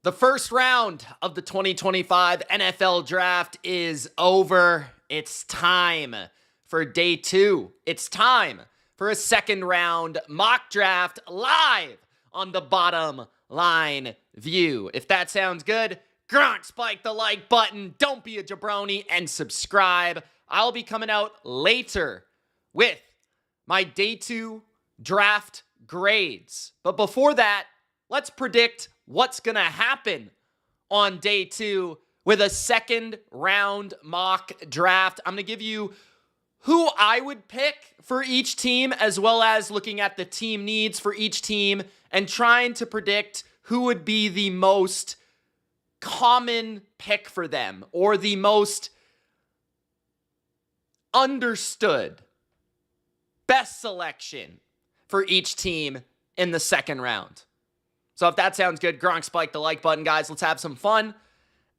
The first round of the 2025 NFL Draft is over. It's time for day 2. It's time for a second round mock draft live on the Bottom Line View. If that sounds good, spike the like button, don't be a jabroni, and subscribe. I'll be coming out later with my day 2 draft grades. But before that, let's predict what's going to happen on day 2 with a second round mock draft. I'm going to give you who I would pick for each team, as well as looking at the team needs for each team and trying to predict who would be the most common pick for them or the most understood best selection for each team in the second round. So if that sounds good, spike the like button, guys. Let's have some fun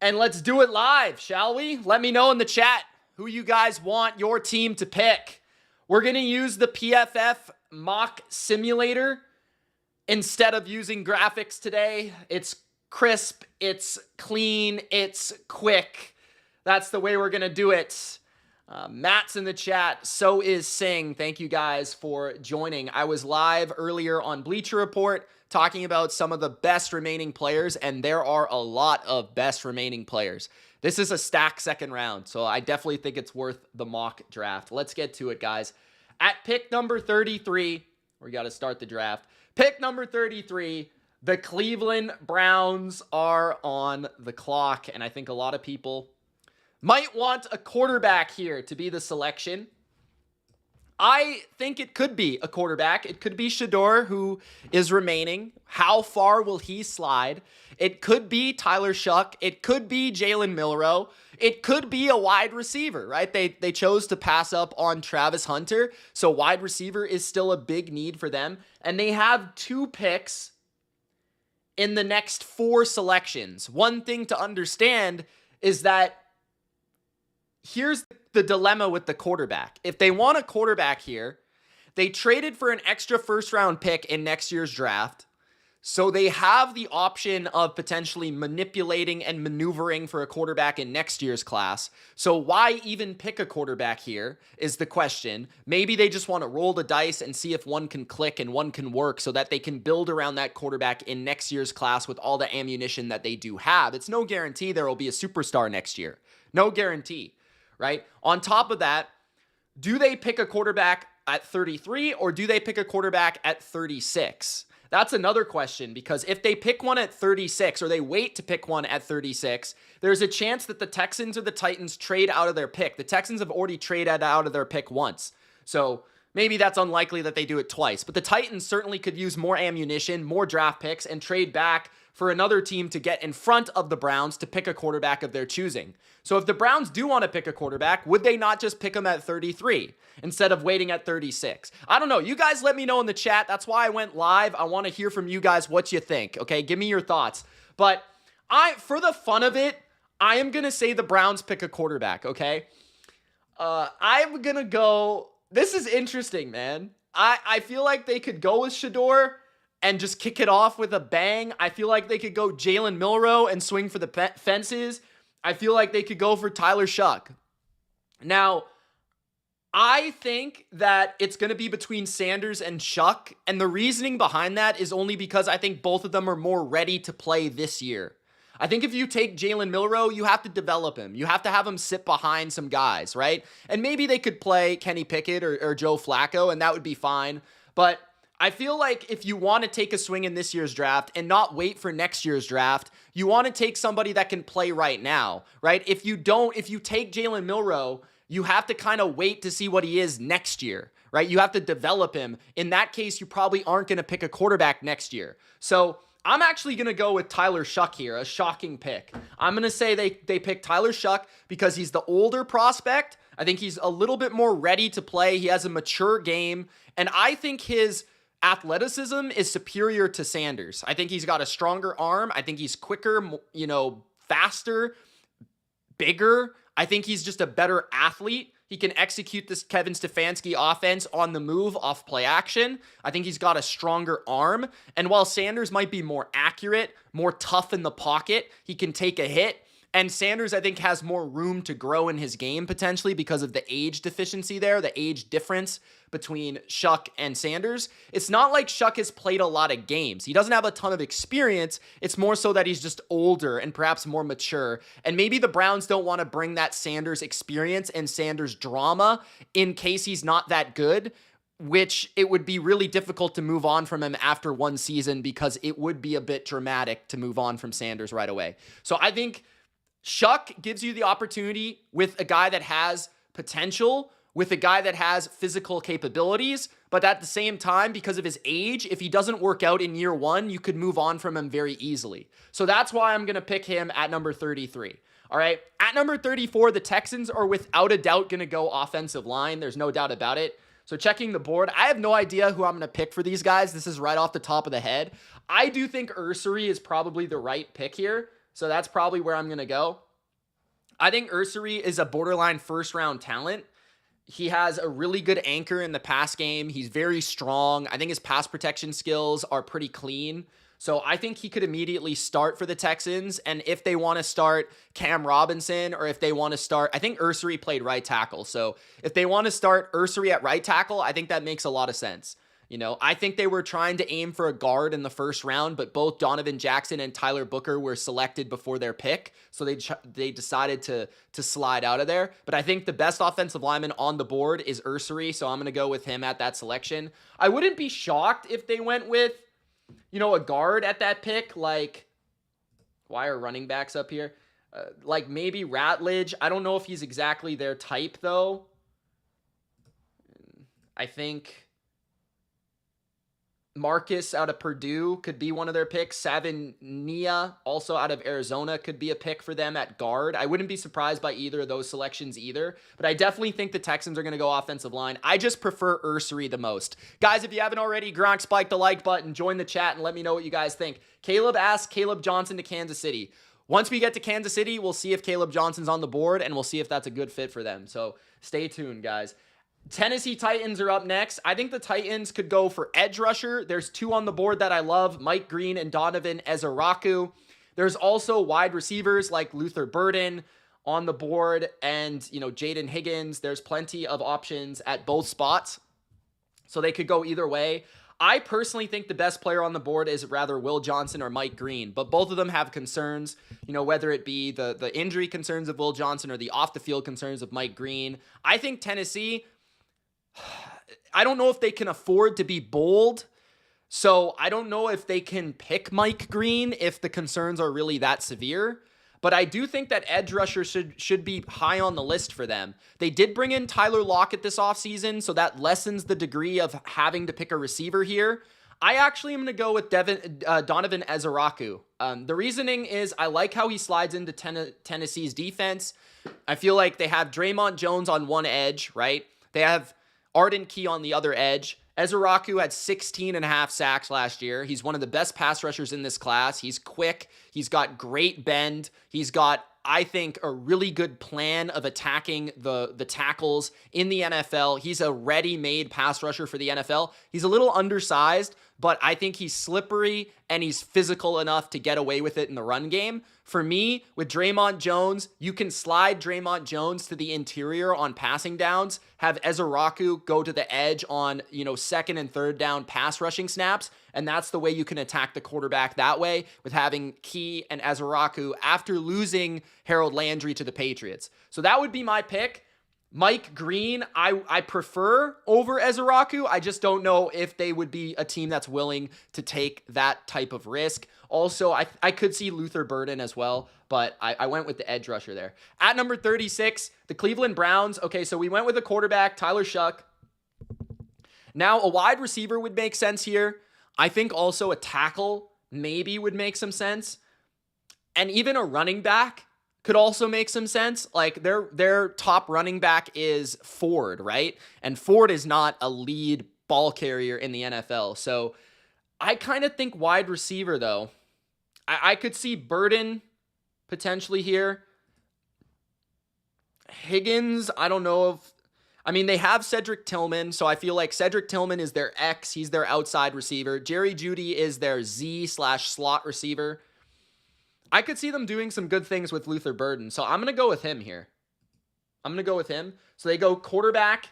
and let's do it live, shall we? Let me know in the chat who you guys want your team to pick. We're going to use the PFF mock simulator instead of using graphics today. It's crisp, it's clean, it's quick. That's the way we're going to do it. Matt's in the chat. So is Singh. Thank you guys for joining. I was live earlier on Bleacher Report talking about some of the best remaining players, and there are a lot of best remaining players. This is a stacked second round, so I definitely think it's worth the mock draft. Let's get to it, guys. At pick number 33, we got to start the draft. Pick number 33, the Cleveland Browns are on the clock, and I think a lot of people might want a quarterback here to be the selection. I think it could be a quarterback. It could be Shedeur, who is remaining. How far will he slide? It could be Tyler Shuck. It could be Jalen Milroe. It could be a wide receiver, right? They chose to pass up on Travis Hunter, so wide receiver is still a big need for them. And they have 2 picks in the next 4 selections. One thing to understand is that here's the dilemma with the quarterback. If they want a quarterback here, they traded for an extra first-round pick in next year's draft, so they have the option of potentially manipulating and maneuvering for a quarterback in next year's class. So why even pick a quarterback here is the question. Maybe they just want to roll the dice and see if one can click and one can work so that they can build around that quarterback in next year's class with all the ammunition that they do have. It's no guarantee there will be a superstar next year. No guarantee. Right? On top of that, do they pick a quarterback at 33 or do they pick a quarterback at 36? That's another question, because if they pick one at 36 or they wait to pick one at 36, there's a chance that the Texans or the Titans trade out of their pick. The Texans have already traded out of their pick once. So maybe that's unlikely that they do it twice. But the Titans certainly could use more ammunition, more draft picks, and trade back for another team to get in front of the Browns to pick a quarterback of their choosing. So if the Browns do want to pick a quarterback, would they not just pick him at 33 instead of waiting at 36? I don't know. You guys let me know in the chat. That's why I went live. I want to hear from you guys what you think. Okay, give me your thoughts. But for the fun of it, I am going to say the Browns pick a quarterback, okay? I'm going to go... This is interesting, man. I feel like they could go with Shedeur and just kick it off with a bang. I feel like they could go Jalen Milroe and swing for the fences. I feel like they could go for Tyler Shuck. Now, I think that it's going to be between Sanders and Shuck, and the reasoning behind that is only because I think both of them are more ready to play this year. I think if you take Jalen Milroe, you have to develop him. You have to have him sit behind some guys, right? And maybe they could play Kenny Pickett or Joe Flacco, and that would be fine. But I feel like if you want to take a swing in this year's draft and not wait for next year's draft, you want to take somebody that can play right now, right? If you take Jalen Milroe, you have to kind of wait to see what he is next year, right? You have to develop him. In that case, you probably aren't going to pick a quarterback next year. So I'm actually going to go with Tyler Shuck here, a shocking pick. I'm going to say they pick Tyler Shuck because he's the older prospect. I think he's a little bit more ready to play. He has a mature game, and I think his athleticism is superior to Sanders. I think he's got a stronger arm. I think he's quicker, faster, bigger. I think he's just a better athlete. He can execute this Kevin Stefanski offense on the move off play action. I think he's got a stronger arm. And while Sanders might be more accurate, more tough in the pocket, he can take a hit. And Sanders, I think, has more room to grow in his game potentially because of the age deficiency there, the age difference between Shuck and Sanders. It's not like Shuck has played a lot of games. He doesn't have a ton of experience. It's more so that he's just older and perhaps more mature. And maybe the Browns don't want to bring that Sanders experience and Sanders drama in case he's not that good, which it would be really difficult to move on from him after one season because it would be a bit dramatic to move on from Sanders right away. So I think Shuck gives you the opportunity with a guy that has potential, with a guy that has physical capabilities, but at the same time, because of his age, if he doesn't work out in year one, you could move on from him very easily. So that's why I'm going to pick him at number 33. All right. At number 34, the Texans are without a doubt going to go offensive line. There's no doubt about it. So checking the board, I have no idea who I'm going to pick for these guys. This is right off the top of the head. I do think Ursary is probably the right pick here. So that's probably where I'm going to go. I think Ursary is a borderline first-round talent. He has a really good anchor in the pass game. He's very strong. I think his pass protection skills are pretty clean. So I think he could immediately start for the Texans. And if they want to start Cam Robinson or if they want to start, I think Ursary played right tackle. So if they want to start Ursary at right tackle, I think that makes a lot of sense. You know, I think they were trying to aim for a guard in the first round, but both Donovan Jackson and Tyler Booker were selected before their pick, so they decided to slide out of there. But I think the best offensive lineman on the board is Ursary, so I'm going to go with him at that selection. I wouldn't be shocked if they went with, you know, a guard at that pick, like, why are running backs up here? Like maybe Ratledge. I don't know if he's exactly their type, though. I think Marcus out of Purdue could be one of their picks. Savinia, also out of Arizona, could be a pick for them at guard. I wouldn't be surprised by either of those selections either, but I definitely think the Texans are going to go offensive line. I just prefer Ursary the most. Guys, if you haven't already, Gronk, spike the like button, join the chat, and let me know what you guys think. Caleb asked Caleb Johnson to Kansas City. Once we get to Kansas City, we'll see if Caleb Johnson's on the board, and we'll see if that's a good fit for them. So stay tuned, guys. Tennessee Titans are up next. I think the Titans could go for edge rusher. There's two on the board that I love, Mike Green and Donovan Ezeraku. There's also wide receivers like Luther Burden on the board and, you know, Jaden Higgins. There's plenty of options at both spots, so they could go either way. I personally think the best player on the board is rather Will Johnson or Mike Green, but both of them have concerns, you know, whether it be the injury concerns of Will Johnson or the off-the-field concerns of Mike Green. I think Tennessee, I don't know if they can afford to be bold, so I don't know if they can pick Mike Green if the concerns are really that severe, but I do think that edge rusher should be high on the list for them. They did bring in Tyler Lockett this offseason, so that lessens the degree of having to pick a receiver here. I actually am going to go with Donovan Ezeraku. The reasoning is I like how he slides into Tennessee's defense. I feel like they have Draymond Jones on one edge, right? They have Arden Key on the other edge. Ezeraku had 16 and a half sacks last year. He's one of the best pass rushers in this class. He's quick. He's got great bend. He's got, I think, a really good plan of attacking the tackles in the NFL. He's a ready-made pass rusher for the NFL. He's a little undersized, but I think he's slippery and he's physical enough to get away with it in the run game. For me, with Draymond Jones, you can slide Draymond Jones to the interior on passing downs, have Ezeraku go to the edge on, you know, second and third down pass rushing snaps, and that's the way you can attack the quarterback that way with having Key and Ezeraku after losing Harold Landry to the Patriots. So that would be my pick. Mike Green, I prefer over Ezeraku. I just don't know if they would be a team that's willing to take that type of risk. Also, I could see Luther Burden as well, but I went with the edge rusher there. At number 36, the Cleveland Browns. Okay, so we went with a quarterback, Tyler Shuck. Now, a wide receiver would make sense here. I think also a tackle maybe would make some sense. And even a running back could also make some sense. Like their top running back is Ford, right? And Ford is not a lead ball carrier in the NFL. So I kind of think wide receiver, though. I could see Burden potentially here. Higgins, I don't know if... I mean, they have Cedric Tillman, so I feel like Cedric Tillman is their X. He's their outside receiver. Jerry Jeudy is their Z/slot receiver. I could see them doing some good things with Luther Burden, so I'm going to go with him here. I'm going to go with him. So they go quarterback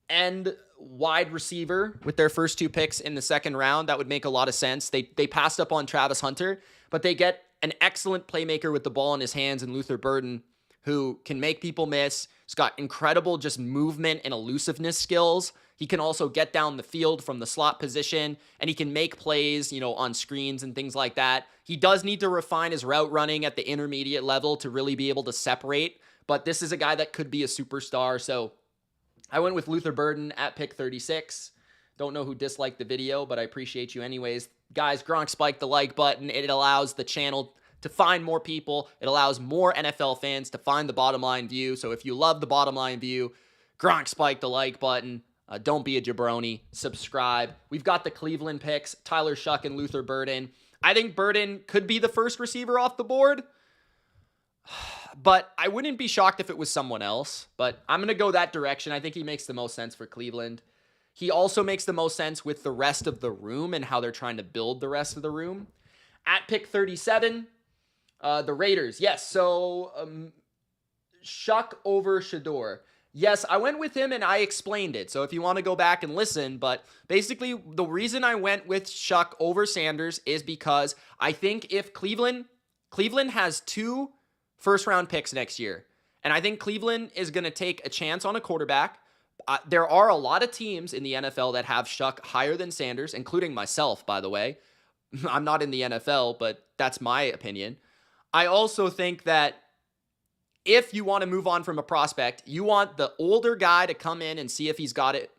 and wide receiver with their first 2 picks in the second round. That would make a lot of sense. They passed up on Travis Hunter, but they get an excellent playmaker with the ball in his hands in Luther Burden, who can make people miss. He's got incredible just movement and elusiveness skills. He can also get down the field from the slot position, and he can make plays, on screens and things like that. He does need to refine his route running at the intermediate level to really be able to separate, but this is a guy that could be a superstar. So I went with Luther Burden at pick 36. Don't know who disliked the video, but I appreciate you anyways. Guys, Gronk spiked the like button. It allows the channel to find more people. It allows more NFL fans to find the Bottom Line View. So if you love the Bottom Line View, Gronk spike the like button. Don't be a jabroni. Subscribe. We've got the Cleveland picks, Tyler Shuck and Luther Burden. I think Burden could be the first receiver off the board, but I wouldn't be shocked if it was someone else. But I'm going to go that direction. I think he makes the most sense for Cleveland. He also makes the most sense with the rest of the room and how they're trying to build the rest of the room. At pick 37, the Raiders. Yes, so Shuck over Shador. Yes, I went with him and I explained it. So if you want to go back and listen, but basically the reason I went with Shuck over Sanders is because I think if Cleveland has 2 first-round picks next year, and I think Cleveland is going to take a chance on a quarterback. There are a lot of teams in the NFL that have Shuck higher than Sanders, including myself, by the way. I'm not in the NFL, but that's my opinion. I also think that if you want to move on from a prospect, you want the older guy to come in and see if he's got it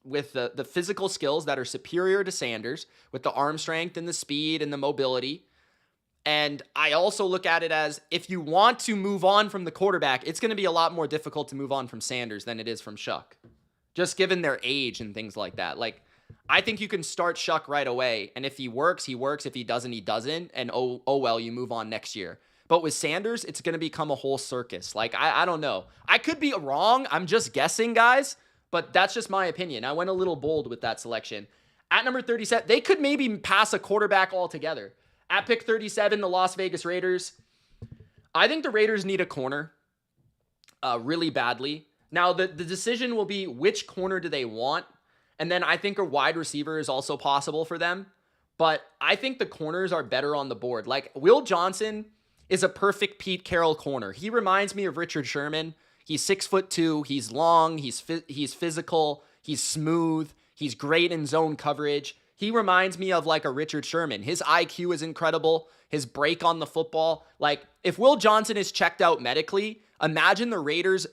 with the physical skills that are superior to Sanders, with the arm strength and the speed and the mobility. And I also look at it as, if you want to move on from the quarterback, it's going to be a lot more difficult to move on from Sanders than it is from Shuck, just given their age and things like that. Like, I think you can start Shuck right away, and if he works, he works. If he doesn't, he doesn't, and oh well, you move on next year. But with Sanders, it's going to become a whole circus. Like, I don't know. I could be wrong. I'm just guessing, guys, but that's just my opinion. I went a little bold with that selection. At number 37, they could maybe pass a quarterback altogether. At pick 37, the Las Vegas Raiders. I think the Raiders need a corner really badly. Now, the decision will be which corner do they want, and then I think a wide receiver is also possible for them. But I think the corners are better on the board. Like, Will Johnson is a perfect Pete Carroll corner. He reminds me of Richard Sherman. He's 6'2". He's long. He's physical. He's smooth. He's great in zone coverage. He reminds me of like a Richard Sherman. His IQ is incredible. His break on the football. Like, if Will Johnson is checked out medically, imagine the Raiders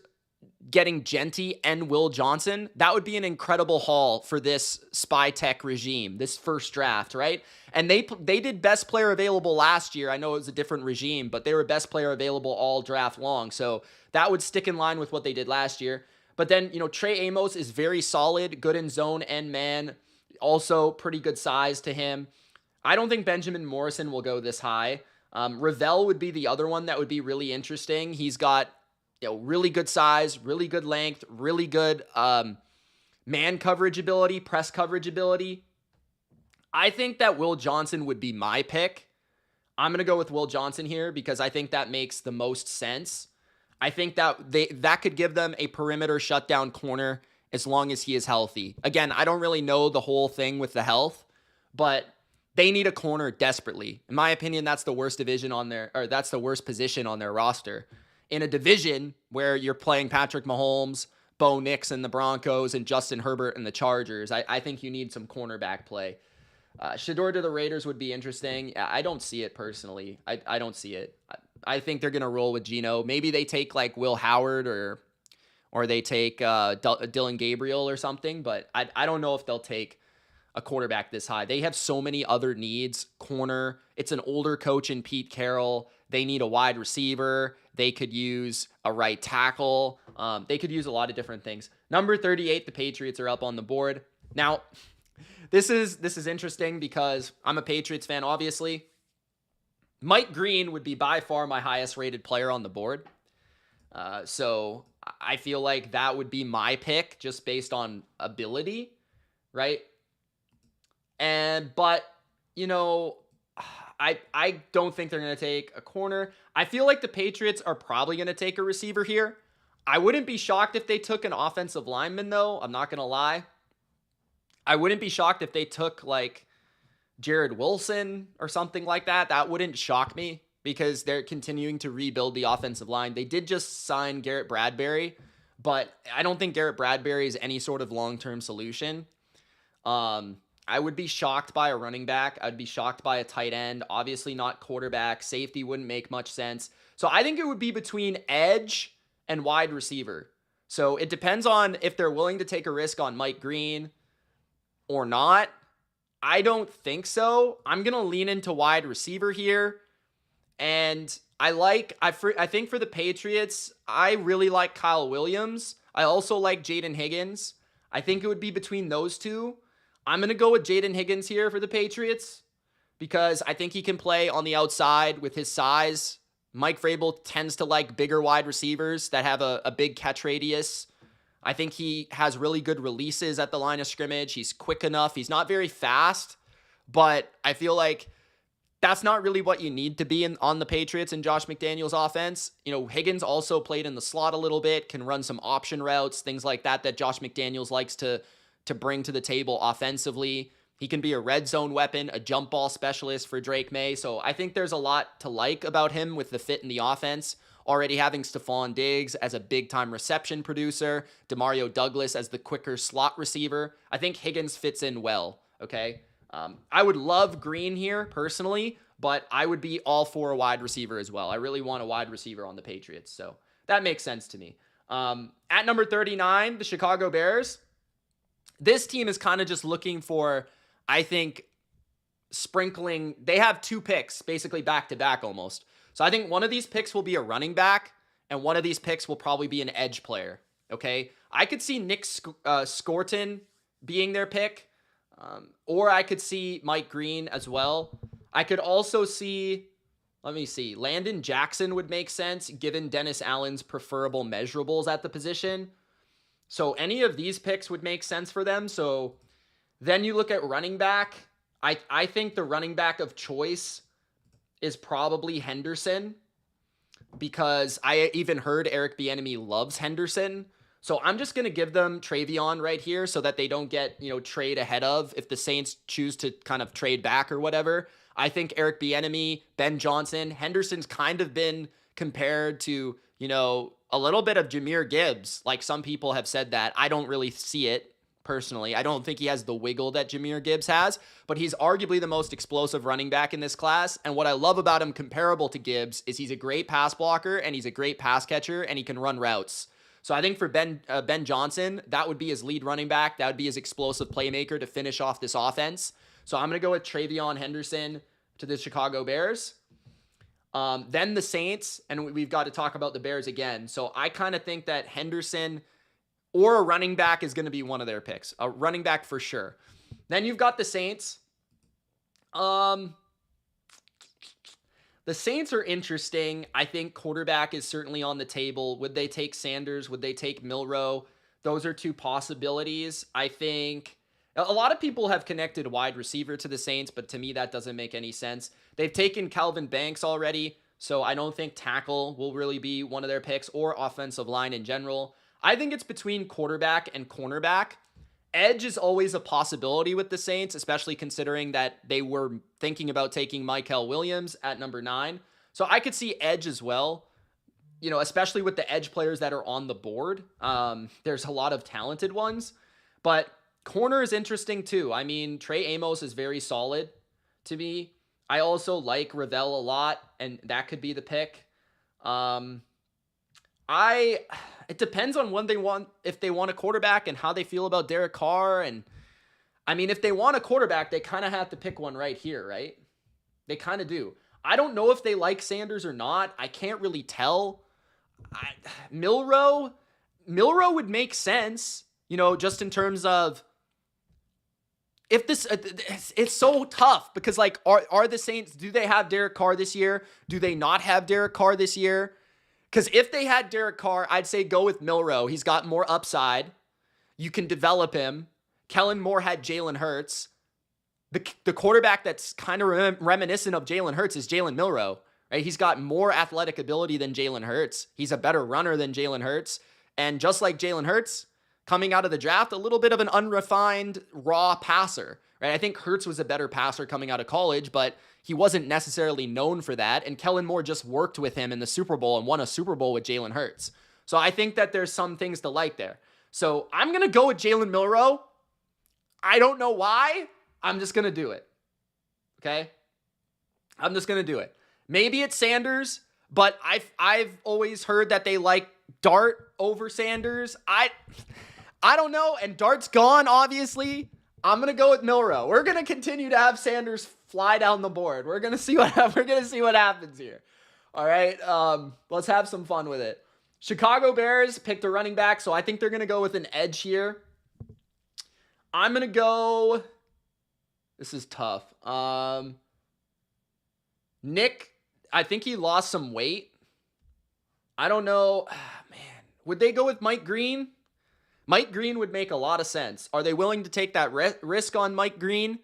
getting Genty and Will Johnson. That would be an incredible haul for this spy tech regime, this first draft, right? And they did best player available last year. I know it was a different regime, but they were best player available all draft long. So that would stick in line with what they did last year. But then, Trey Amos is very solid, good in zone and man. Also pretty good size to him. I don't think Benjamin Morrison will go this high. Ravel would be the other one that would be really interesting. He's got really good size, really good length, really good man coverage ability, press coverage ability. I think that Will Johnson would be my pick. I'm going to go with Will Johnson here because I think that makes the most sense. I think that that could give them a perimeter shutdown corner as long as he is healthy. Again, I don't really know the whole thing with the health, but they need a corner desperately. In my opinion, that's the worst division on their, or that's the worst position on their roster. In a division where you're playing Patrick Mahomes, Bo Nix and the Broncos, and Justin Herbert and the Chargers, I think you need some cornerback play. Shador to the Raiders would be interesting. I don't see it personally. I don't see it. I think they're going to roll with Geno. Maybe they take like Will Howard or they take Dylan Gabriel or something, but I don't know if they'll take a quarterback this high. They have so many other needs. Corner. It's an older coach in Pete Carroll. They need a wide receiver. They could use a right tackle. They could use a lot of different things. Number 38, the Patriots are up on the board. Now, this is interesting because I'm a Patriots fan, obviously. Mike Green would be by far my highest rated player on the board. So I feel like that would be my pick just based on ability, right? But you know, I don't think they're going to take a corner. I feel like the Patriots are probably going to take a receiver here. I wouldn't be shocked if they took an offensive lineman, though. I'm not going to lie. I wouldn't be shocked if they took like Jared Wilson or something like that. That wouldn't shock me because they're continuing to rebuild the offensive line. They did just sign Garrett Bradbury, but I don't think Garrett Bradbury is any sort of long-term solution. I would be shocked by a running back. I'd be shocked by a tight end. Obviously not quarterback. Safety wouldn't make much sense. So I think it would be between edge and wide receiver. So it depends on if they're willing to take a risk on Mike Green or not. I don't think so. I'm going to lean into wide receiver here. And I think for the Patriots, I really like Kyle Williams. I also like Jaden Higgins. I think it would be between those two. I'm going to go with Jaden Higgins here for the Patriots because I think he can play on the outside with his size. Mike Vrabel tends to like bigger wide receivers that have a big catch radius. I think he has really good releases at the line of scrimmage. He's quick enough. He's not very fast, but I feel like that's not really what you need to be on the Patriots and Josh McDaniels offense. You know, Higgins also played in the slot a little bit, can run some option routes, things like that Josh McDaniels likes to bring to the table offensively. He can be a red zone weapon, a jump ball specialist for Drake May. So I think there's a lot to like about him with the fit in the offense. Already having Stephon Diggs as a big-time reception producer, Demario Douglas as the quicker slot receiver. I think Higgins fits in well, okay? I would love Green here, personally, but I would be all for a wide receiver as well. I really want a wide receiver on the Patriots, so that makes sense to me. At number 39, the Chicago Bears. This team is kind of just looking for, I think, sprinkling. They have two picks, basically back-to-back almost. So I think one of these picks will be a running back, and one of these picks will probably be an edge player, okay? I could see Nick Scorton being their pick, or I could see Mike Green as well. I could also see, Landon Jackson would make sense given Dennis Allen's preferable measurables at the position. So any of these picks would make sense for them. So then you look at running back. I think the running back of choice is probably Henderson because I even heard Eric Bieniemy loves Henderson. So I'm just going to give them Travion right here so that they don't get, trade ahead of if the Saints choose to kind of trade back or whatever. I think Eric Bieniemy, Ben Johnson, Henderson's kind of been compared to, a little bit of Jahmyr Gibbs. Like some people have said that. I don't really see it personally. I don't think he has the wiggle that Jahmyr Gibbs has, but he's arguably the most explosive running back in this class. And what I love about him comparable to Gibbs is he's a great pass blocker and he's a great pass catcher and he can run routes. So I think for Ben Johnson, that would be his lead running back. That would be his explosive playmaker to finish off this offense. So I'm going to go with Travion Henderson to the Chicago Bears. Then the Saints, and we've got to talk about the Bears again. So I kind of think that Henderson or a running back is going to be one of their picks. A running back for sure. Then you've got the Saints. The Saints are interesting. I think quarterback is certainly on the table. Would they take Sanders? Would they take Milroe? Those are two possibilities. I think a lot of people have connected wide receiver to the Saints, but to me, that doesn't make any sense. They've taken Calvin Banks already, so I don't think tackle will really be one of their picks or offensive line in general. I think it's between quarterback and cornerback. Edge is always a possibility with the Saints, especially considering that they were thinking about taking Mykel Williams at number 9. So I could see edge as well, especially with the edge players that are on the board. There's a lot of talented ones, but corner is interesting too. I mean, Trey Amos is very solid to me. I also like Ravel a lot, and that could be the pick. It depends on if they want a quarterback and how they feel about Derek Carr. And I mean, if they want a quarterback, they kind of have to pick one right here, right? They kind of do. I don't know if they like Sanders or not. I can't really tell. Milroe would make sense, just in terms of if this, it's so tough because are the Saints, do they have Derek Carr this year? Do they not have Derek Carr this year? Because if they had Derek Carr, I'd say go with Milroe. He's got more upside. You can develop him. Kellen Moore had Jalen Hurts. The quarterback that's kind of reminiscent of Jalen Hurts is Jalen Milroe, right? He's got more athletic ability than Jalen Hurts. He's a better runner than Jalen Hurts. And just like Jalen Hurts, coming out of the draft, a little bit of an unrefined, raw passer, right? I think Hurts was a better passer coming out of college, but he wasn't necessarily known for that. And Kellen Moore just worked with him in the Super Bowl and won a Super Bowl with Jalen Hurts. So I think that there's some things to like there. So I'm going to go with Jalen Milroe. I don't know why. I'm just going to do it. Okay? I'm just going to do it. Maybe it's Sanders, but I've always heard that they like Dart over Sanders. I don't know. And Dart's gone, obviously. I'm going to go with Milroe. We're going to continue to have Sanders fly down the board. We're going to see what happens here. All right? Let's have some fun with it. Chicago Bears picked a running back, so I think they're going to go with an edge here. I'm going to go... This is tough. Nick, I think he lost some weight. I don't know. Man, would they go with Mike Green? Mike Green would make a lot of sense. Are they willing to take that risk on Mike Green?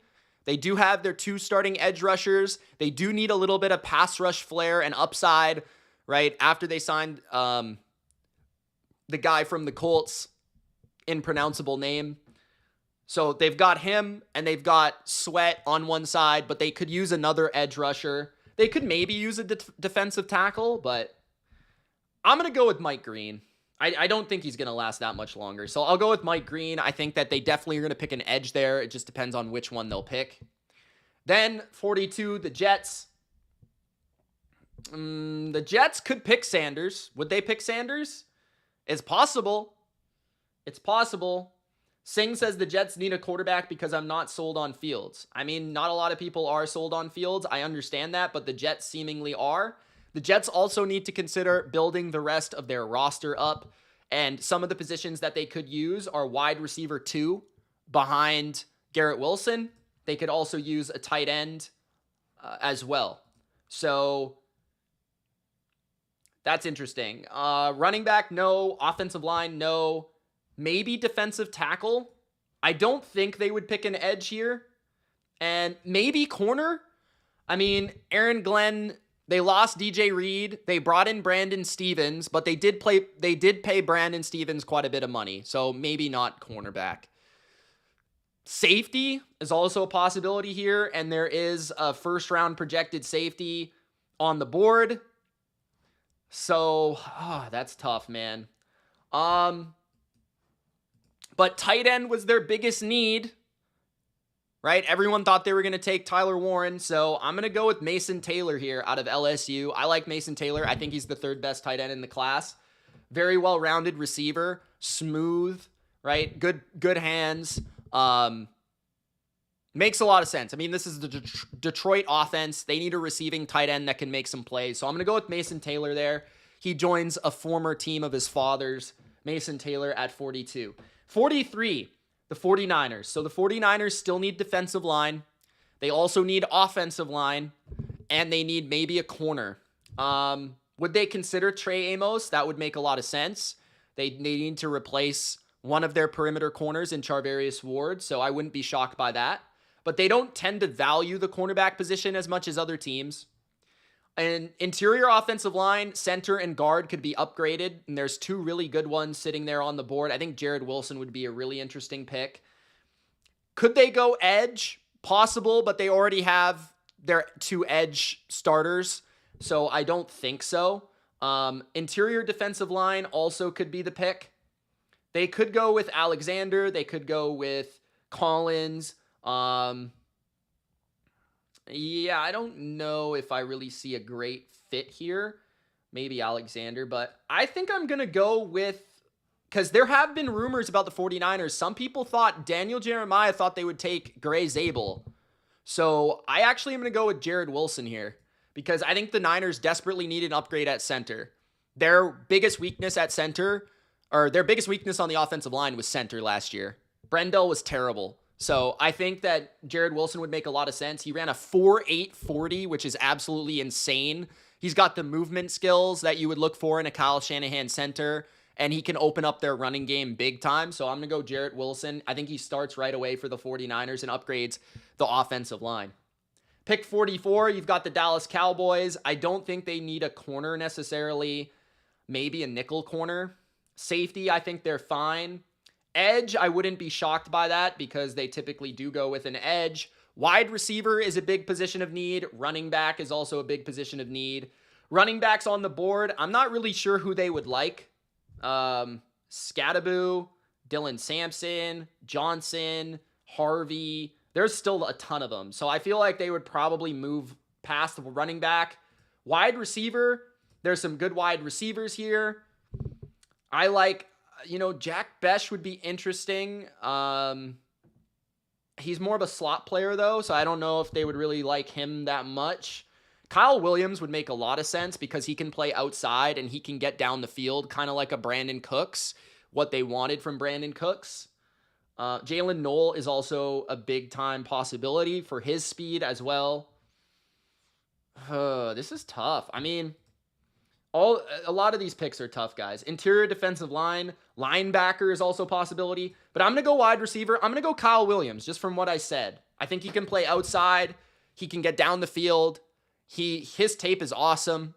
They do have their 2 starting edge rushers. They do need a little bit of pass rush flair and upside, right? After they signed the guy from the Colts, impronounceable name. So they've got him and they've got Sweat on one side, but they could use another edge rusher. They could maybe use a defensive tackle, but I'm going to go with Mike Green. I don't think he's going to last that much longer. So I'll go with Mike Green. I think that they definitely are going to pick an edge there. It just depends on which one they'll pick. Then 42, the Jets. The Jets could pick Sanders. Would they pick Sanders? It's possible. It's possible. Singh says the Jets need a quarterback because I'm not sold on Fields. I mean, not a lot of people are sold on Fields. I understand that, but the Jets seemingly are. The Jets also need to consider building the rest of their roster up, and some of the positions that they could use are wide receiver 2 behind Garrett Wilson. They could also use a tight end as well. So that's interesting. Running back, no. Offensive line, no. Maybe defensive tackle. I don't think they would pick an edge here. And maybe corner. I mean, Aaron Glenn, they lost DJ Reed. They brought in Brandon Stevens, but they did pay Brandon Stevens quite a bit of money. So maybe not cornerback. Safety is also a possibility here, and there is a first-round projected safety on the board. So, that's tough, man. But tight end was their biggest need, right? Everyone thought they were going to take Tyler Warren, so I'm going to go with Mason Taylor here out of LSU. I like Mason Taylor. I think he's the 3rd best tight end in the class. Very well-rounded receiver, smooth, right? Good hands. Makes a lot of sense. I mean, this is the Detroit offense. They need a receiving tight end that can make some plays. So I'm going to go with Mason Taylor there. He joins a former team of his father's, Mason Taylor at 42. 43, the 49ers. So the 49ers still need defensive line. They also need offensive line, and they need maybe a corner. Would they consider Trey Amos? That would make a lot of sense. They need to replace one of their perimeter corners in Charvarius Ward, so I wouldn't be shocked by that. But they don't tend to value the cornerback position as much as other teams. And interior offensive line, center and guard could be upgraded, and there's 2 really good ones sitting there on the board. I think Jared Wilson would be a really interesting pick. Could they go edge? Possible, but they already have their 2 edge starters, so I don't think so. Interior defensive line also could be the pick. They could go with Alexander. They could go with Collins. Yeah, I don't know if I really see a great fit here. Maybe Alexander, but I think I'm going to go with, because there have been rumors about the 49ers. Some people thought Daniel Jeremiah thought they would take Gray Zabel. So I actually am going to go with Jared Wilson here, because I think the Niners desperately need an upgrade at center. Their biggest weakness at center, or their biggest weakness on the offensive line was center last year. Brendel was terrible. So I think that Jared Wilson would make a lot of sense. He ran a 4.8 40, which is absolutely insane He's got the movement skills that you would look for in a Kyle Shanahan center, and he can open up their running game big time. So I'm going to go Jarrett Wilson. I think he starts right away for the 49ers and upgrades the offensive line. Pick 44, you've got the Dallas Cowboys. I don't think they need a corner necessarily, maybe a nickel corner. Safety, I think they're fine. Edge, I wouldn't be shocked by that because they typically do go with an edge. Wide receiver is a big position of need. Running back is also a big position of need. Running backs on the board, I'm not really sure who they would like. Scattaboo, Dylan Sampson, Johnson, Harvey. There's still a ton of them. So I feel like they would probably move past the running back. Wide receiver, there's some good wide receivers here. I like, Jack Besh would be interesting. He's more of a slot player, though, so I don't know if they would really like him that much. Kyle Williams would make a lot of sense because he can play outside and he can get down the field, kind of like a Brandon Cooks, what they wanted from Brandon Cooks. Jalen Noel is also a big-time possibility for his speed as well. This is tough. I mean, a lot of these picks are tough, guys. Interior defensive line, linebacker is also a possibility. But I'm going to go wide receiver. I'm going to go Kyle Williams, just from what I said. I think he can play outside. He can get down the field. His tape is awesome.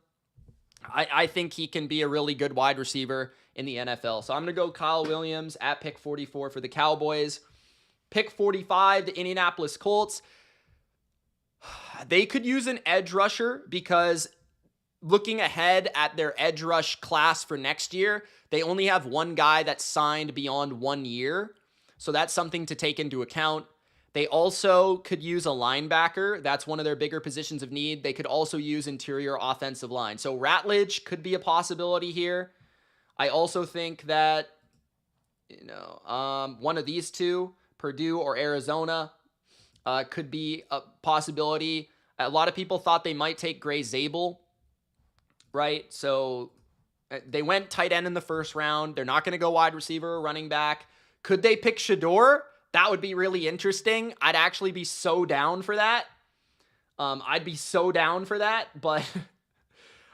I think he can be a really good wide receiver in the NFL. So I'm going to go Kyle Williams at pick 44 for the Cowboys. Pick 45, the Indianapolis Colts. They could use an edge rusher because looking ahead at their edge rush class for next year, they only have one guy that's signed beyond 1 year. So that's something to take into account. They also could use a linebacker. That's one of their bigger positions of need. They could also use interior offensive line. So Ratledge could be a possibility here. I also think that, one of these two, Purdue or Arizona, could be a possibility. A lot of people thought they might take Gray Zabel, right? So they went tight end in the first round. They're not going to go wide receiver or running back. Could they pick Shador? That would be really interesting. I'd actually be so down for that. But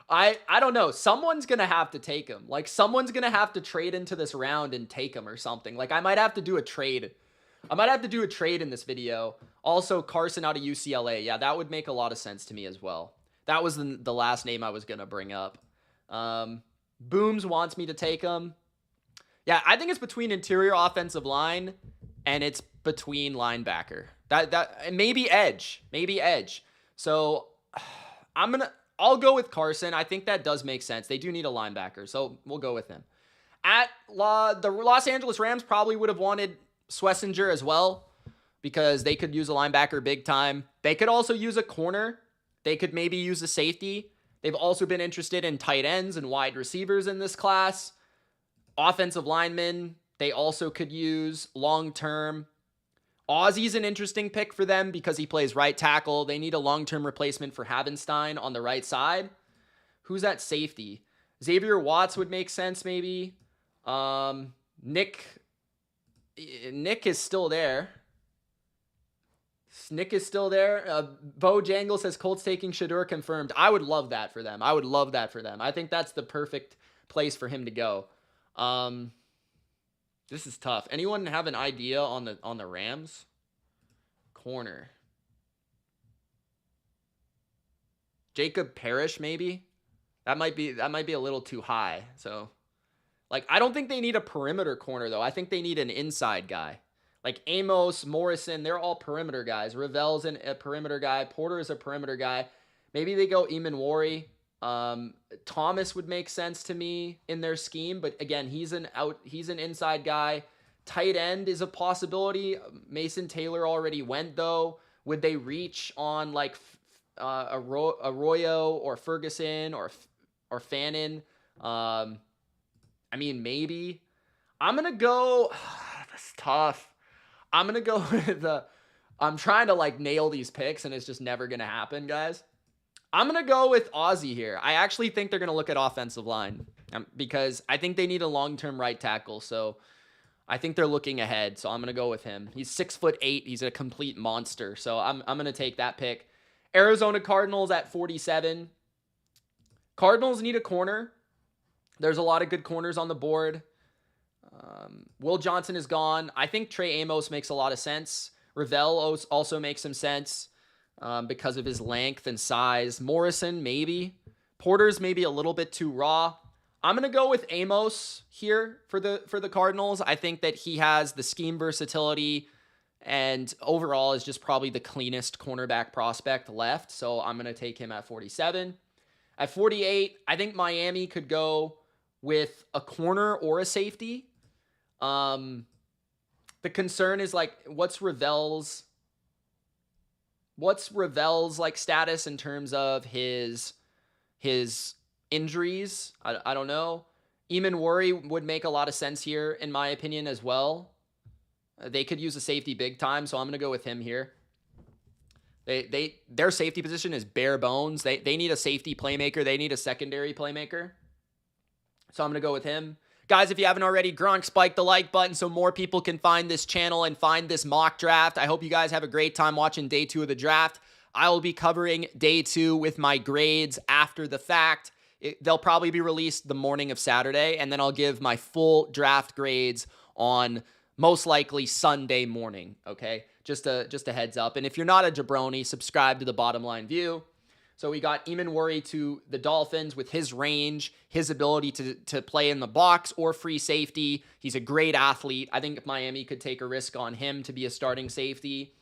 I don't know. Someone's going to have to take him. Like, someone's going to have to trade into this round and take him or something. Like, I might have to do a trade. In this video. Also, Carson out of UCLA. Yeah, that would make a lot of sense to me as well. That was the last name I was going to bring up. Booms wants me to take him. Yeah, I think it's between interior offensive line and it's between linebacker. That maybe edge. So I'll go with Carson. I think that does make sense. They do need a linebacker, so we'll go with him. The Los Angeles Rams probably would have wanted Schlesinger as well because they could use a linebacker big time. They could also use a corner. They could maybe use a safety. They've also been interested in tight ends and wide receivers in this class. Offensive linemen, they also could use long-term. Ozzy's an interesting pick for them because he plays right tackle. They need a long-term replacement for Havenstein on the right side. Who's that safety? Xavier Watts would make sense maybe. Nick is still there. Bo Jangle says Colts taking Shador confirmed. I would love that for them. I think that's the perfect place for him to go. This is tough. Anyone have an idea on the Rams? Corner. Jacob Parrish, maybe? That might be a little too high. So, I don't think they need a perimeter corner, though. I think they need an inside guy. Like Amos, Morrison, they're all perimeter guys. Ravel's a perimeter guy. Porter is a perimeter guy. Maybe they go Eamon Wari. Thomas would make sense to me in their scheme, but again, he's an inside guy. Tight end is a possibility. Mason Taylor already went though. Would they reach on Arroyo or Ferguson or Fannin? Maybe. I'm gonna go. That's tough. I'm gonna go with I'm trying to nail these picks, and it's just never gonna happen, guys. I'm going to go with Ozzy here. I actually think they're going to look at offensive line because I think they need a long-term right tackle. So I think they're looking ahead. So I'm going to go with him. He's 6'8". He's a complete monster. So I'm going to take that pick. Arizona Cardinals at 47. Cardinals need a corner. There's a lot of good corners on the board. Will Johnson is gone. I think Trey Amos makes a lot of sense. Ravel also makes some sense because of his length and size. Morrison, maybe. Porter's maybe a little bit too raw. I'm going to go with Amos here for the Cardinals. I think that he has the scheme versatility and overall is just probably the cleanest cornerback prospect left. So I'm going to take him at 47. At 48, I think Miami could go with a corner or a safety. The concern is like, what's Ravel's like status in terms of his injuries? I don't know. Eamon Worry would make a lot of sense here, in my opinion, as well. They could use a safety big time, so I'm going to go with him here. Their safety position is bare bones. They need a safety playmaker. They need a secondary playmaker. So I'm going to go with him. Guys, if you haven't already, Gronk spike the like button so more people can find this channel and find this mock draft. I hope you guys have a great time watching day 2 of the draft. I will be covering day 2 with my grades after the fact. They'll probably be released the morning of Saturday, and then I'll give my full draft grades on most likely Sunday morning, okay? Just a heads up. And if you're not a jabroni, subscribe to the Bottom Line View. So we got Eamon Worry to the Dolphins with his range, his ability to play in the box or free safety. He's a great athlete. I think Miami could take a risk on him to be a starting safety.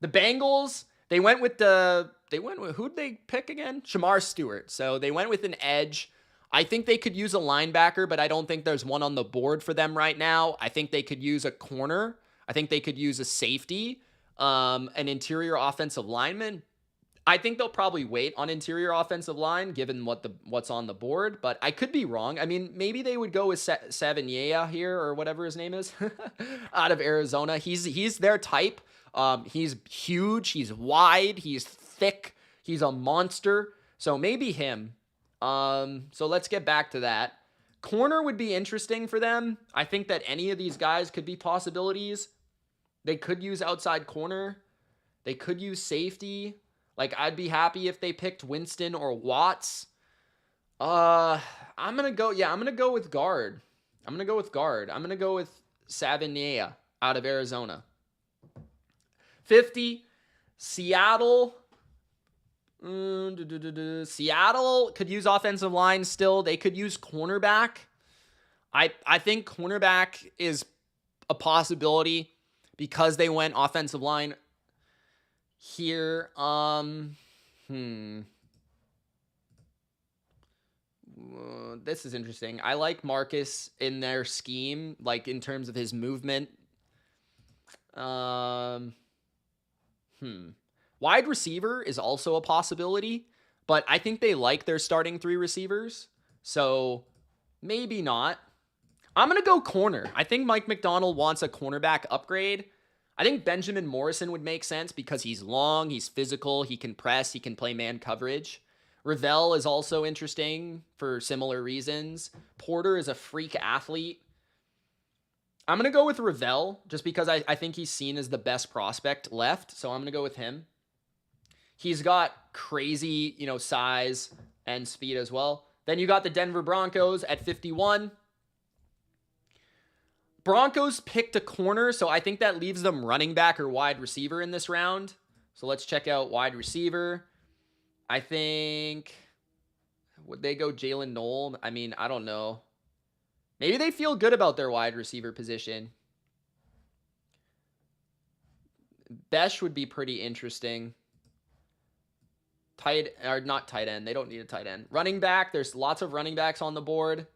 The Bengals, who'd they pick again? Shamar Stewart. So they went with an edge. I think they could use a linebacker, but I don't think there's one on the board for them right now. I think they could use a corner. I think they could use a safety, an interior offensive lineman. I think they'll probably wait on interior offensive line given what's on the board, but I could be wrong. I mean, maybe they would go with Savigny here or whatever his name is out of Arizona. He's their type. He's huge. He's wide. He's thick. He's a monster. So maybe him. So let's get back to that. Corner would be interesting for them. I think that any of these guys could be possibilities. They could use outside corner. They could use safety. Like, I'd be happy if they picked Winston or Watts. I'm going to go with guard. I'm going to go with Savigny out of Arizona. 50, Seattle. Seattle could use offensive line still. They could use cornerback. I think cornerback is a possibility because they went offensive line here. This is interesting. I like Marcus in their scheme, like in terms of his movement. Wide receiver is also a possibility, but I think they like their starting 3 receivers, so maybe not. I'm going to go corner. I think Mike McDonald wants a cornerback upgrade. I think Benjamin Morrison would make sense because he's long, he's physical, he can press, he can play man coverage. Ravel is also interesting for similar reasons. Porter is a freak athlete. I'm going to go with Ravel just because I think he's seen as the best prospect left, so I'm going to go with him. He's got crazy, size and speed as well. Then you got the Denver Broncos at 51. Broncos picked a corner, so I think that leaves them running back or wide receiver in this round. So let's check out wide receiver. I think, would they go Jalen Noel? I mean, I don't know. Maybe they feel good about their wide receiver position. Besh would be pretty interesting. Not tight end. They don't need a tight end. Running back, there's lots of running backs on the board.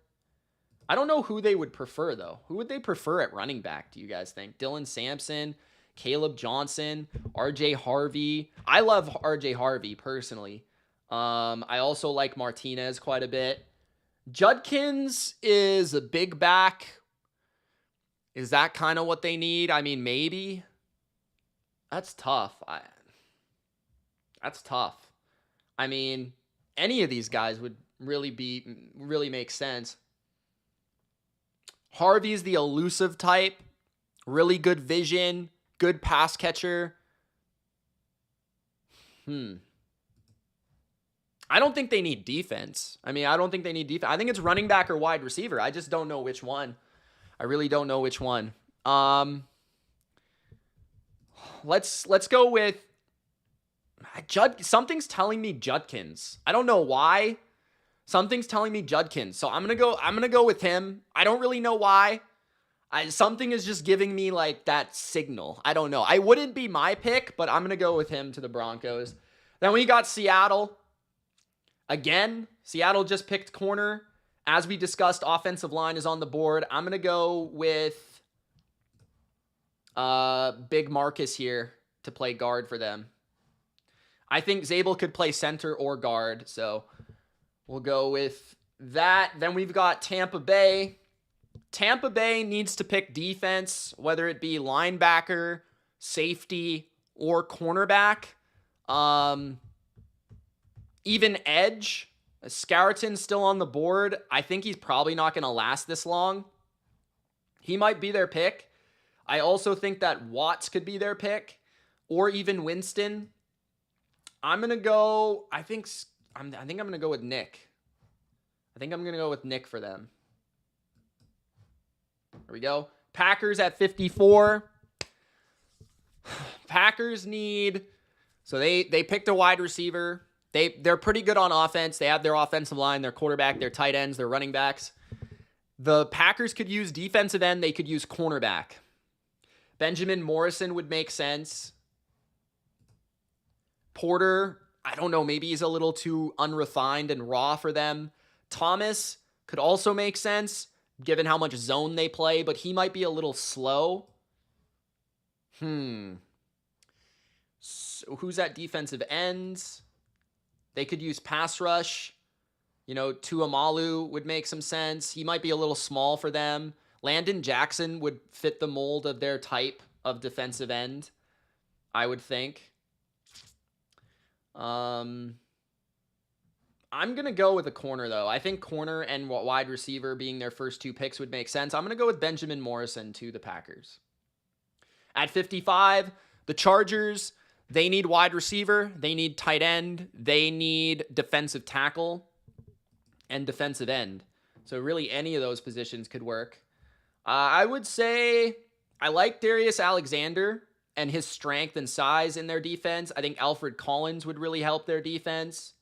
I don't know who they would prefer, though. Who would they prefer at running back, do you guys think? Dylan Sampson, Caleb Johnson, RJ Harvey. I love RJ Harvey, personally. I also like Martinez quite a bit. Judkins is a big back. Is that kind of what they need? I mean, maybe. That's tough. That's tough. I mean, any of these guys would really make sense. Harvey's the elusive type. Really good vision. Good pass catcher. I don't think they need defense. I mean, I don't think they need defense. I think it's running back or wide receiver. I just don't know which one. I really don't know which one. Let's go with something's telling me Judkins. I don't know why. Something's telling me Judkins. So I'm gonna go with him. I don't really know why. Something is just giving me like that signal. I don't know. I wouldn't be my pick, but I'm gonna go with him to the Broncos. Then we got Seattle. Again, Seattle just picked corner. As we discussed, offensive line is on the board. I'm gonna go with Big Marcus here to play guard for them. I think Zabel could play center or guard, so we'll go with that. Then we've got Tampa Bay. Tampa Bay needs to pick defense, whether it be linebacker, safety, or cornerback. Even edge. Scarreton's still on the board. I think he's probably not going to last this long. He might be their pick. I also think that Watts could be their pick, or even Winston. I'm going to go, I think I'm going to go with Nick. I think I'm going to go with Nick for them. There we go. Packers at 54. Packers need, so they picked a wide receiver. They're pretty good on offense. They have their offensive line, their quarterback, their tight ends, their running backs. The Packers could use defensive end. They could use cornerback. Benjamin Morrison would make sense. Porter, I don't know, maybe he's a little too unrefined and raw for them. Thomas could also make sense, given how much zone they play, but he might be a little slow. So who's at defensive ends? They could use pass rush. You know, Tuamalu would make some sense. He might be a little small for them. Landon Jackson would fit the mold of their type of defensive end, I would think. I'm going to go with a corner, though. I think corner and wide receiver being their first two picks would make sense. I'm going to go with Benjamin Morrison to the Packers. At 55, the Chargers, they need wide receiver. They need tight end. They need defensive tackle and defensive end. So really any of those positions could work. I would say I like Darius Alexander and his strength and size in their defense. I think Alfred Collins would really help their defense.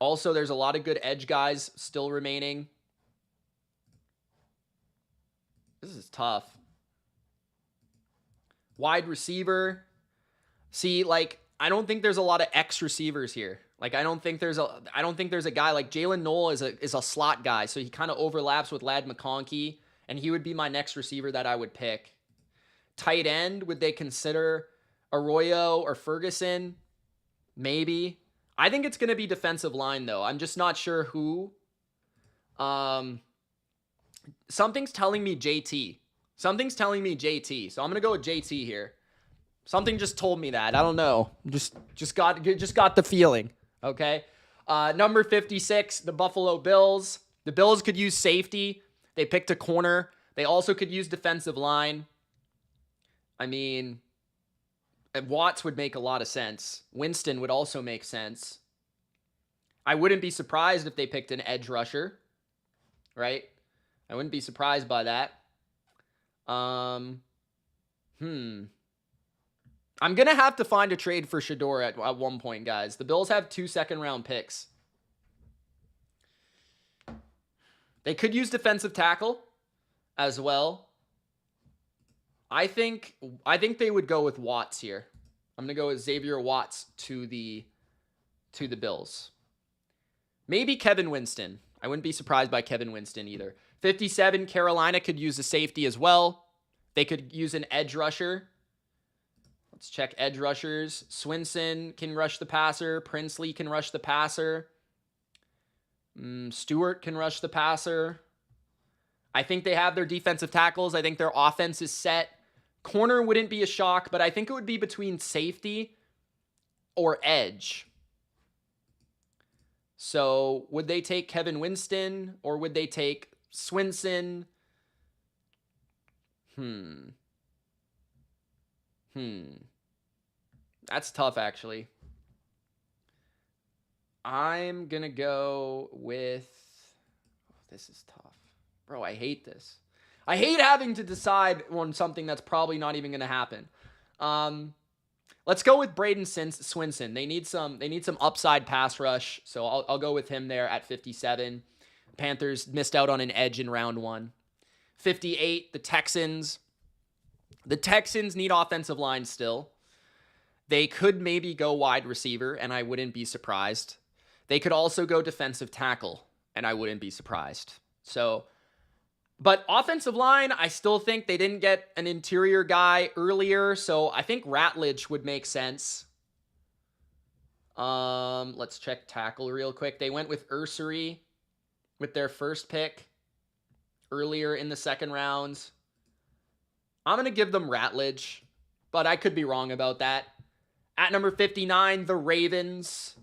Also, there's a lot of good edge guys still remaining. This is tough. Wide receiver. See, like, I don't think there's a lot of X receivers here. Like, I don't think there's a guy like Jalen Noel is a slot guy, so he kind of overlaps with Ladd McConkey, and he would be my next receiver that I would pick. Tight end, would they consider Arroyo or Ferguson? Maybe. I think it's going to be defensive line, though. I'm just not sure who. Something's telling me JT. So I'm going to go with JT here. Something just told me that. I don't know. Just got the feeling. Okay. Number 56, the Buffalo Bills. The Bills could use safety. They picked a corner. They also could use defensive line. I mean, Watts would make a lot of sense. Winston would also make sense. I wouldn't be surprised if they picked an edge rusher. Right? I wouldn't be surprised by that. I'm going to have to find a trade for Shador at one point, guys. The Bills have 2 second-round picks. They could use defensive tackle as well. I think they would go with Watts here. I'm going to go with Xavier Watts to the Bills. Maybe Kevin Winston. I wouldn't be surprised by Kevin Winston either. 57, Carolina could use a safety as well. They could use an edge rusher. Let's check edge rushers. Swinson can rush the passer. Princely can rush the passer. Stewart can rush the passer. I think they have their defensive tackles. I think their offense is set. Corner wouldn't be a shock, but I think it would be between safety or edge. So would they take Kevin Winston or would they take Swinson? That's tough, actually. I'm going to go with... This is tough. Bro, I hate this. I hate having to decide on something that's probably not even going to happen. Let's go with Braden Swinson. They need some upside pass rush, so I'll go with him there at 57. Panthers missed out on an edge in round 1. 58, the Texans. The Texans need offensive line still. They could maybe go wide receiver, and I wouldn't be surprised. They could also go defensive tackle, and I wouldn't be surprised. So, but offensive line, I still think they didn't get an interior guy earlier, so I think Ratledge would make sense. Let's check tackle real quick. They went with Ursery with their first pick earlier in the second round. I'm going to give them Ratledge, but I could be wrong about that. At number 59, the Ravens.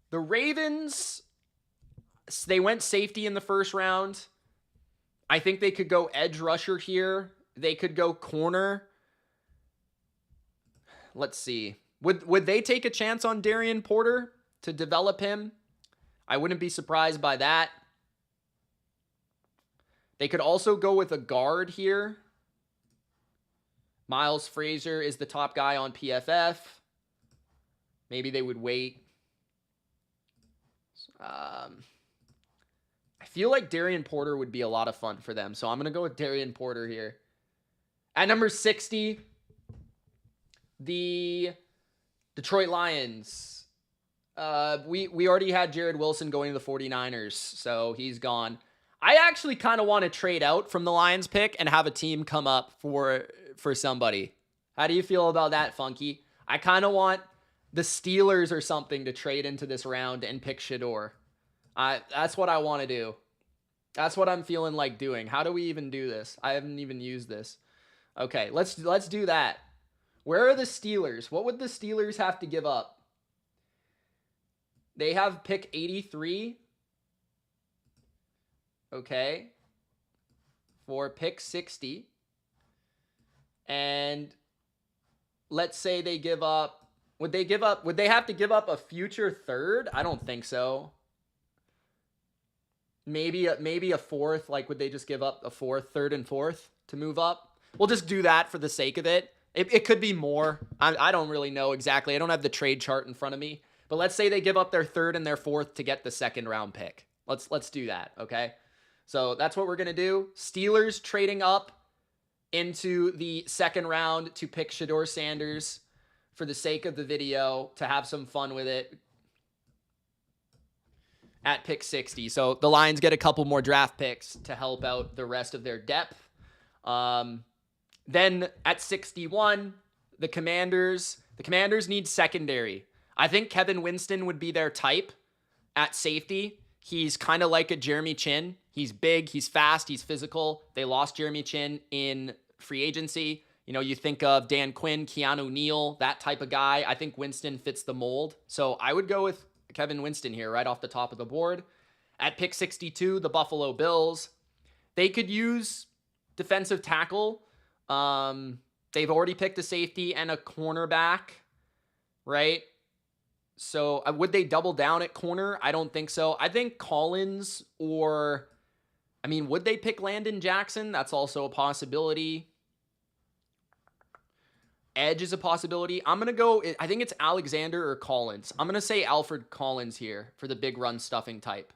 The Ravens, they went safety in the first round. I think they could go edge rusher here. They could go corner. Let's see. Would they take a chance on Darian Porter to develop him? I wouldn't be surprised by that. They could also go with a guard here. Miles Frazier is the top guy on PFF. Maybe they would wait. I feel like Darian Porter would be a lot of fun for them, so I'm going to go with Darian Porter here. At number 60, the Detroit Lions. We already had Jared Wilson going to the 49ers, so he's gone. I actually kind of want to trade out from the Lions pick and have a team come up for somebody. How do you feel about that, Funky? I kind of want the Steelers or something to trade into this round and pick Shedeur. That's what I want to do. That's what I'm feeling like doing. How do we even do this? I haven't even used this. Okay, let's do that. Where are the Steelers? What would the Steelers have to give up? They have pick 83. Okay. For pick 60. And let's say they give up... Would they have to give up a future third? I don't think so. Maybe a fourth. Like, would they just give up a fourth, third, and fourth to move up? We'll just do that for the sake of it. It could be more. I don't really know exactly. I don't have the trade chart in front of me. But let's say they give up their third and their fourth to get the second round pick. Let's do that, okay? So that's what we're going to do. Steelers trading up into the second round to pick Shedeur Sanders for the sake of the video, to have some fun with it at pick 60. So the Lions get a couple more draft picks to help out the rest of their depth. Then at 61, the Commanders need secondary. I think Kevin Winston would be their type at safety. He's kind of like a Jeremy Chin. He's big, he's fast, he's physical. They lost Jeremy Chin in free agency. You know, you think of Dan Quinn, Keanu Neal, that type of guy. I think Winston fits the mold. So I would go with Kevin Winston here right off the top of the board. At pick 62, the Buffalo Bills. They could use defensive tackle. They've already picked a safety and a cornerback, right? So would they double down at corner? I don't think so. I think Collins would they pick Landon Jackson? That's also a possibility. Edge is a possibility. I'm going to go, I think it's Alexander or Collins. I'm going to say Alfred Collins here for the big run stuffing type.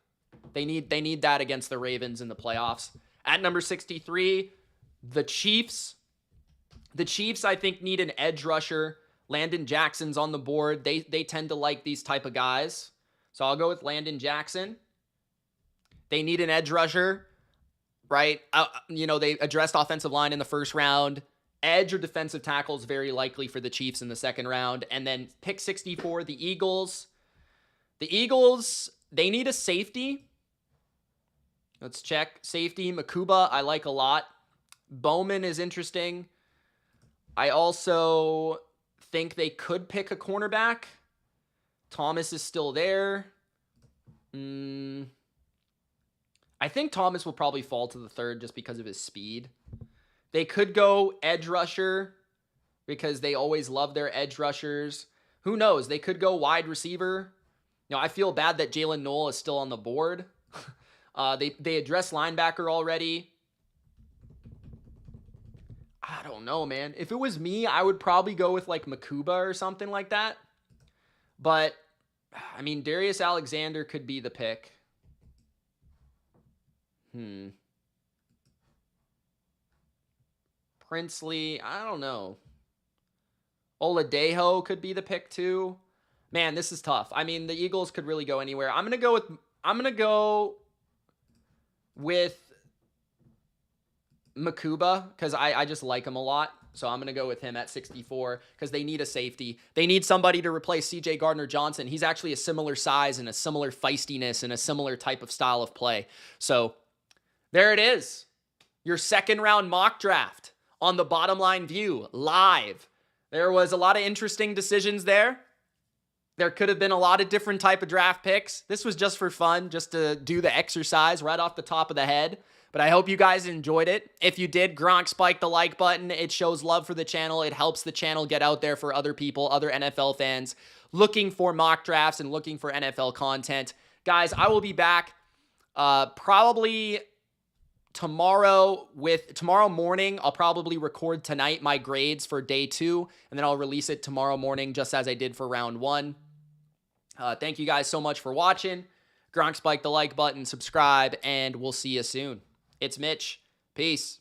They need that against the Ravens in the playoffs. At number 63, the Chiefs. The Chiefs, I think, need an edge rusher. Landon Jackson's on the board. They tend to like these type of guys. So I'll go with Landon Jackson. They need an edge rusher, right? They addressed offensive line in the first round. Edge or defensive tackle is very likely for the Chiefs in the second round. And then pick 64, the Eagles. The Eagles, they need a safety. Let's check. Safety, Makuba, I like a lot. Bowman is interesting. I also think they could pick a cornerback. Thomas is still there. I think Thomas will probably fall to the third just because of his speed. They could go edge rusher. because they always love their edge rushers. Who knows? They could go wide receiver. I feel bad that Jalen Noel is still on the board. They addressed linebacker already. I don't know, man. If it was me, I would probably go with like Makuba or something like that. But, I mean, Darius Alexander could be the pick. Princely, I don't know. Oladejo could be the pick too. Man, this is tough. I mean, the Eagles could really go anywhere. I'm gonna go with Makuba because I just like him a lot. So I'm going to go with him at 64 because they need a safety. They need somebody to replace CJ Gardner-Johnson. He's actually a similar size and a similar feistiness and a similar type of style of play. So there it is. Your second round mock draft on the Bottom Line View live. There was a lot of interesting decisions there. There could have been a lot of different type of draft picks. This was just for fun, just to do the exercise right off the top of the head. But I hope you guys enjoyed it. If you did, Gronk spike the like button. It shows love for the channel. It helps the channel get out there for other people, other NFL fans looking for mock drafts and looking for NFL content. Guys, I will be back probably tomorrow morning. I'll probably record tonight my grades for day 2, and then I'll release it tomorrow morning just as I did for round 1. Thank you guys so much for watching. Gronk spike the like button, subscribe, and we'll see you soon. It's Mitch. Peace.